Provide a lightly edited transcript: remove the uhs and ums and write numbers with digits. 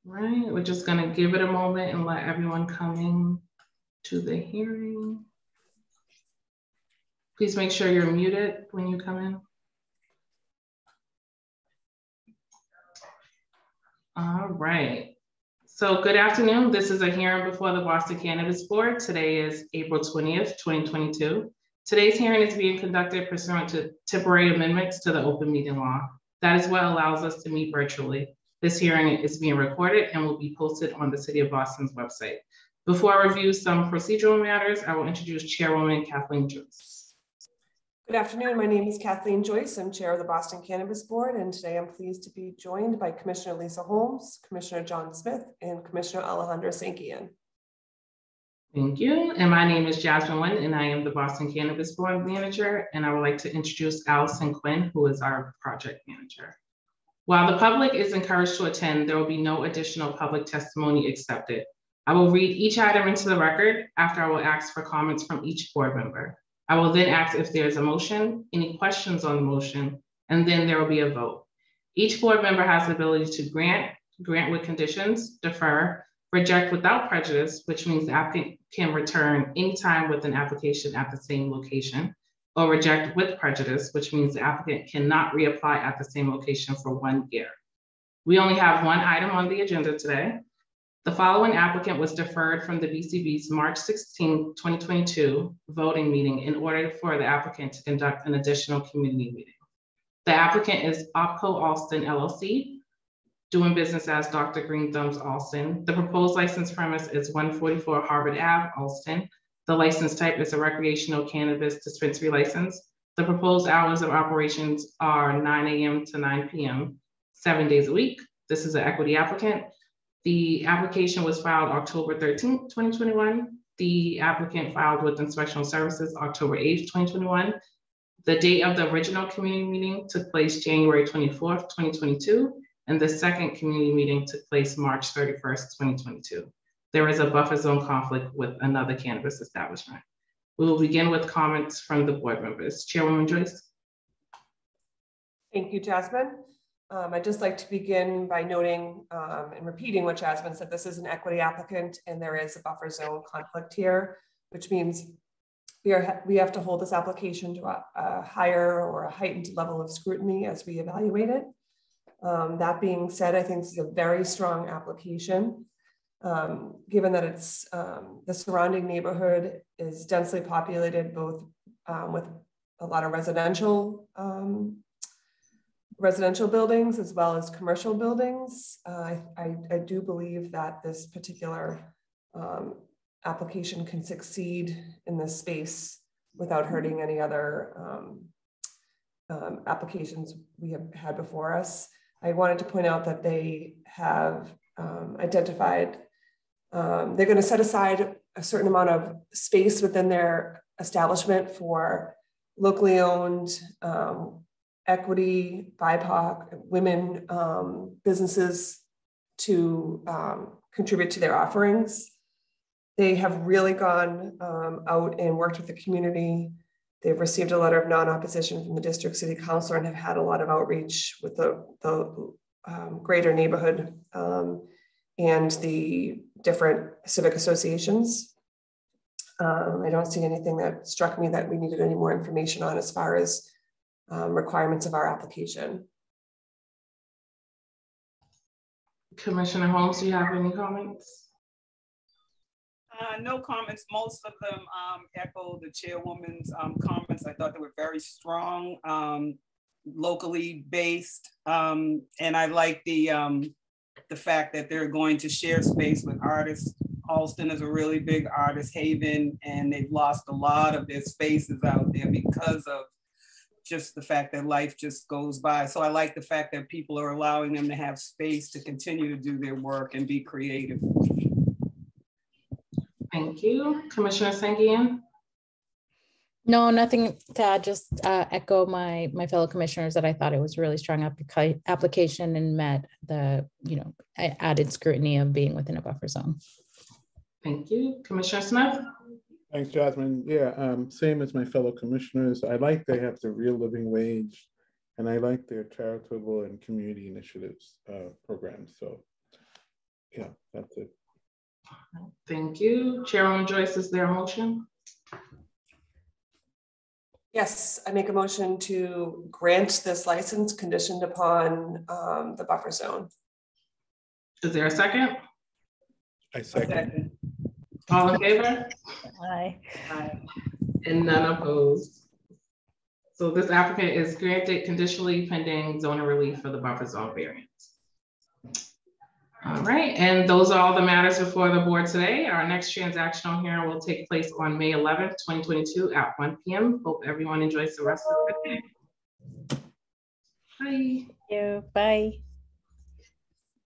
Right, we're just gonna give it a moment and let everyone come in to the hearing. Please make sure you're muted when you come in. All right. So good afternoon. This is a hearing before the Boston Cannabis Board. Today is April 20th, 2022. Today's hearing is being conducted pursuant to temporary amendments to the open meeting law. That is what allows us to meet virtually. This hearing is being recorded and will be posted on the City of Boston's website. Before I review some procedural matters, I will introduce Chairwoman Kathleen Joyce. Good afternoon. My name is Kathleen Joyce. I'm chair of the Boston Cannabis Board, and today I'm pleased to be joined by Commissioner Lisa Holmes, Commissioner John Smith, and Commissioner Alejandra Sankian. Thank you. And my name is Jasmine Nguyen, and I am the Boston Cannabis Board Manager. And I would like to introduce Allison Quinn, who is our project manager. While the public is encouraged to attend, there will be no additional public testimony accepted. I will read each item into the record. After, I will ask for comments from each board member. I will then ask if there's a motion, any questions on the motion, and then there will be a vote. Each board member has the ability to grant with conditions, defer, reject without prejudice, which means the applicant can return anytime with an application at the same location, or reject with prejudice, which means the applicant cannot reapply at the same location for 1 year. We only have one item on the agenda today. The following applicant was deferred from the BCB's March 16, 2022 voting meeting in order for the applicant to conduct an additional community meeting. The applicant is Opco Alston LLC, doing business as Dr. Green Thumbs Alston. The proposed license premise is 144 Harvard Ave, Alston. The license type is a recreational cannabis dispensary license. The proposed hours of operations are 9 a.m. to 9 p.m., 7 days a week. This is an equity applicant. The application was filed October 13th, 2021. The applicant filed with Inspectional Services October 8th, 2021. The date of the original community meeting took place January 24th, 2022, and the second community meeting took place March 31st, 2022. There is a buffer zone conflict with another cannabis establishment. We will begin with comments from the board members. Chairwoman Joyce. Thank you, Jasmine. I'd just like to begin by noting and repeating what Jasmine said. This is an equity applicant and there is a buffer zone conflict here, which means we have to hold this application to a higher or a heightened level of scrutiny as we evaluate it. That being said, I think this is a very strong application, given that it's the surrounding neighborhood is densely populated, both with a lot of residential buildings as well as commercial buildings. I do believe that this particular application can succeed in this space without hurting any other applications we have had before us. I wanted to point out that they have identified, they're going to set aside a certain amount of space within their establishment for locally owned equity, BIPOC, women businesses to contribute to their offerings. They have really gone out and worked with the community. They've received a letter of non-opposition from the district city councilor and have had a lot of outreach with the greater neighborhood and the different civic associations. I don't see anything that struck me that we needed any more information on as far as requirements of our application. Commissioner Holmes, do you have any comments? No comments. Most of them echo the chairwoman's comments. I thought they were very strong, locally based, and I like the fact that they're going to share space with artists. Alston is a really big artist haven, and they've lost a lot of their spaces out there because of just the fact that life just goes by. So I like the fact that people are allowing them to have space to continue to do their work and be creative. Thank you. Commissioner Sankian? No, nothing to add, just echo my fellow commissioners that I thought it was a really strong application and met the added scrutiny of being within a buffer zone. Thank you. Commissioner Smith? Thanks, Jasmine. Yeah, same as my fellow commissioners. I like they have the real living wage, and I like their charitable and community initiatives programs. So, yeah, that's it. Thank you. Chairwoman Joyce, is there a motion? Yes, I make a motion to grant this license conditioned upon the buffer zone. Is there a second? I second. All in favor? Aye. Aye. And none opposed. So this applicant is granted conditionally pending zoning relief for the buffer zone variance. All right, and those are all the matters before the board today. Our next transaction on here will take place on May 11th, 2022 at 1 p.m. Hope everyone enjoys the rest of the day. Bye. Thank you. Bye.